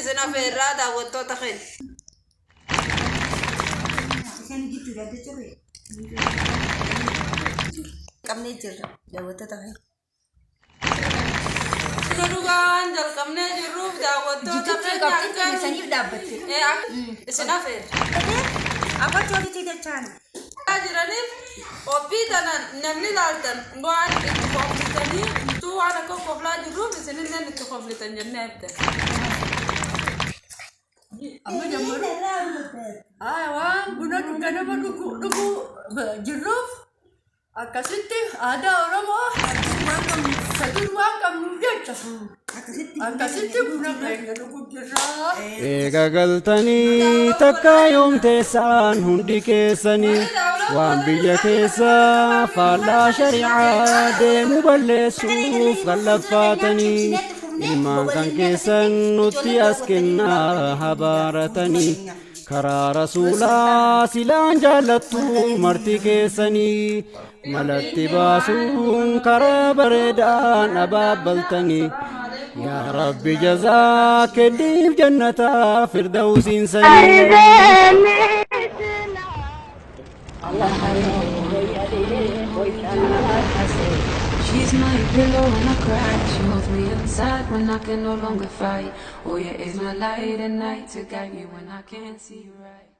إذا في الرادة والتوتخين كان جيت له ده تري كم نيجر لو تتعي Sudugan jal kamne jiruf dawo to جيت له كم تيجي سنيف دابت isina fer apa curi tidak can ajirani opita namni laltan ngoan itqoflitani tu ana ko qofla jiruf isinin nan itqoflitan jannabta amma jamuru aywa guna gana dugu jeruf akasitti ada orang satu makam nujat akasitti guna kaya dugu jeruf eega galtanii takka yoomteessaan hundi keessanii waan biyya keessa faallaa shari'aa deemu balleessuuf gallaffaatanii ilmaan kan keessan nutti as kennaa habaaratanii karaa rasuulaa silaan jaallattu marti keessanii malatti baasuun karaa bareedaan abaabbaltanii yaa rabbi jazaa kenniif jannataa firdawsiin sanii She's my pillow when I cry. She holds me inside when I can no longer fight. Oh yeah, it's my light at night to guide me when I can't see right.